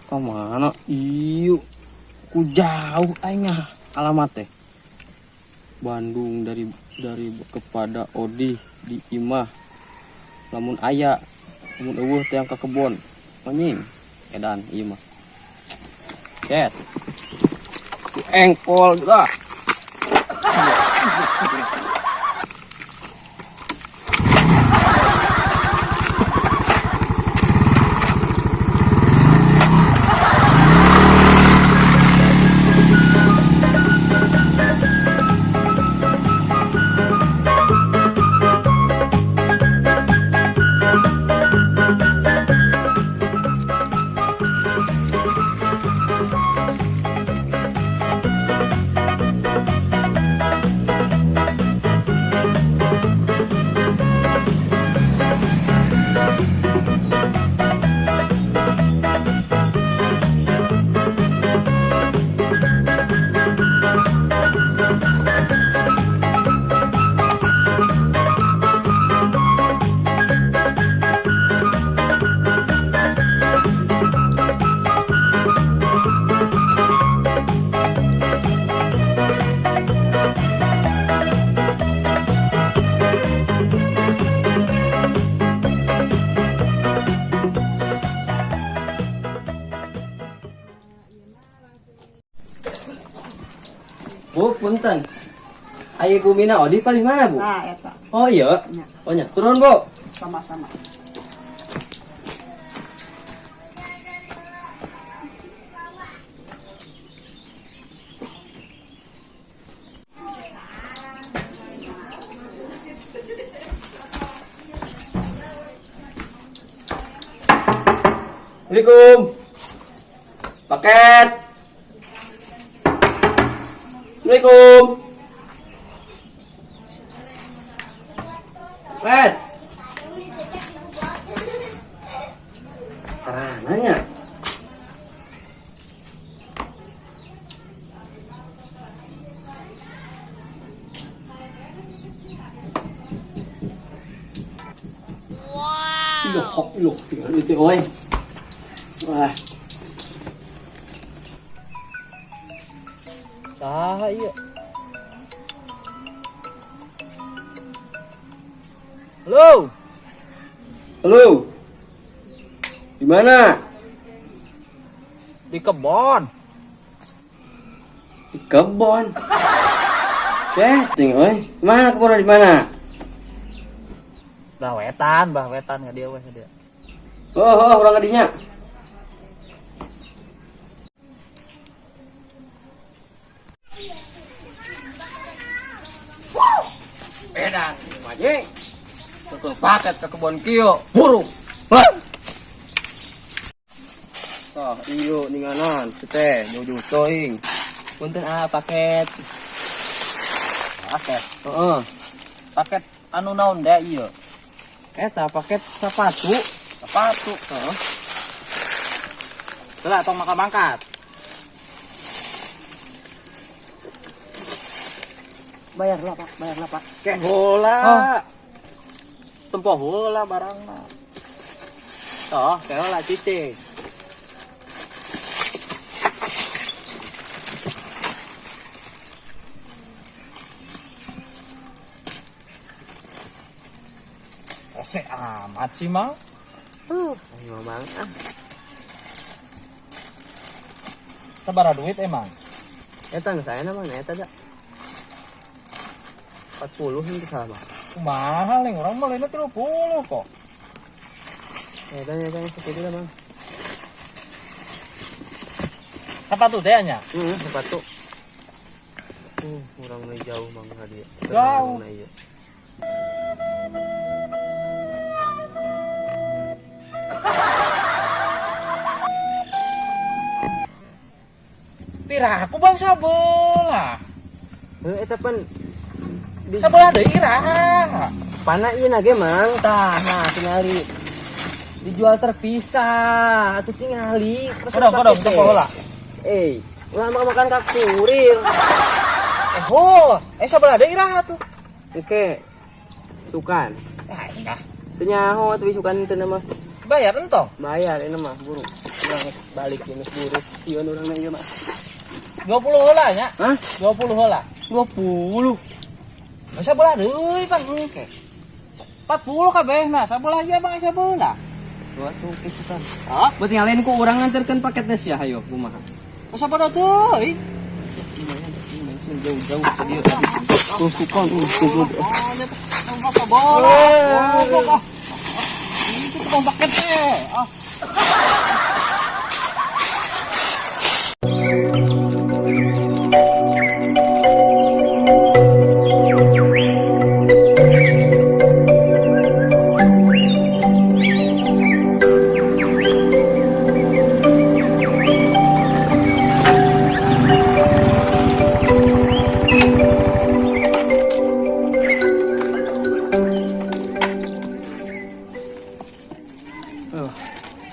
Kemana? Iyo, ku jauh aingnya alamat teh. Bandung dari kepada Odi di Imah. Lamun aya, lamun eueuh teh yang ke kebon. Anjing, edan ieu mah. Cet. Ku engkol dah. Bu, punten. Ayo Bu Mina Odi paling mana, Bu? Nah, eta. Oh iya. Ya. Oh nya, turun, Bu. Sama-sama. Assalamualaikum. Paket. Assalamualaikum. Paket. Nanya. Loh, tinggal itu, oi. Wah. Iya. Halo. Halo. Di mana? Di kebon. Di kebon. Setting, oi. Mana kebon di mana? Bah wetan nggak dia wes dia. Oh, orang kadinya. Edan, majeng. Tukul paket ke kebon kieu, buru. Hah. Oh, iyo ninganan, teh nuju teuing. Punten paket. Paket. Heeh. Paket anu naon deh iya. Eta paket sepatu. Sepatu. Heeh. Telah tong mangkat. Bayarlah, Pak. Kek heula. Tempo heula barangna. Toh, kek heula cicing. Ese amat sih, Mang. Ayo, Mang. Sabaraha duit emang? Eta nu saya namanya eta da. 40 henteu salah, Bang. Mahal nih, orang mah lainnya 30 kok. Eta seperti itu, Bang. Sepatu teh nya? Sepatu. Urang mah jauh, Bang, hadiah. Jauh. Iya. Pirah aku bang sabelah. Eta pan Sabelah deui iraha. pana ieu na ge, Mang. Tah, nah tingali. Dijual terpisah, atuh tingali. Kodong teu heula. Ulah makan kak kurir. Sabelah deui iraha tuh. Oke. Tukan. Ah, indah. Teu nyaho atuh isukan teu mah. Bayar entong. Bayar ini mah burung. Urang balik ini burung. Sieun urang ieu mah. 20 heula nya. Hah? 20 heula. 20. Masa bola deui Bang engke. 40 kabeh nah, sabelah ieu Bang sabelah. Dua tuh kisan. Hah? Buat nyalain ku urang nganterkeun paketnya sih hayo kumaha. Masa bola deui. Jauh-jauh tadi tadi. Tuh sukon tuh. Apa bola? Goblok. Itu tukang paket teh. Ah.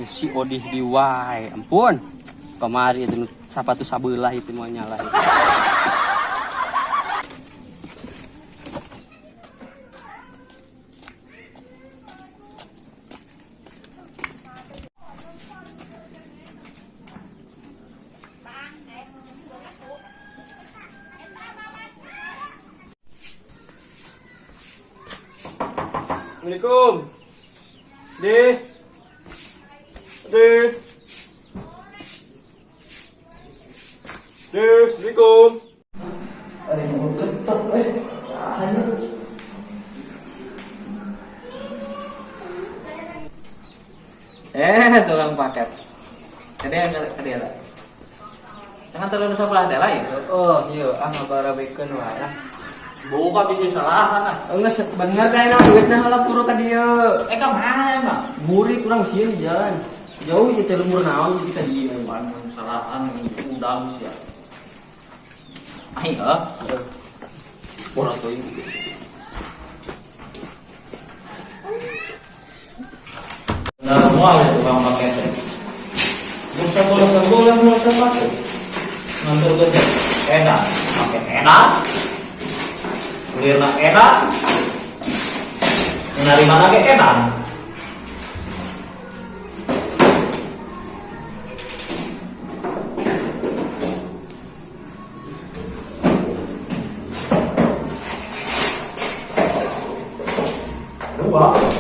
Si Odih di wae, ampun. Kemari itu sapatu sabelah itu mau nyala. Assalamualaikum. Deh. Deh. Deh, Assalamualaikum. Ayo ketok Tukang paket. Kadea lah. Jangan terlalu sebelah teh lain. Oh, iya, ngabarabekeun wae lah. Buka bisa salah lah. Geus bener kayaknya duitna heula puru ka dieu. Ka mana emang? Buri kurang sieun jalan. Jauh itu lembur naon kita di Emang kesalahan udang sih. Ayo. orang tuh ini. Nah, mau itu bang pakai teh. Bukan bola yang mau pakai. Ngantur kerja. Enak, pakai enak. Kulirna enak. Menerima lagi enak. Dua.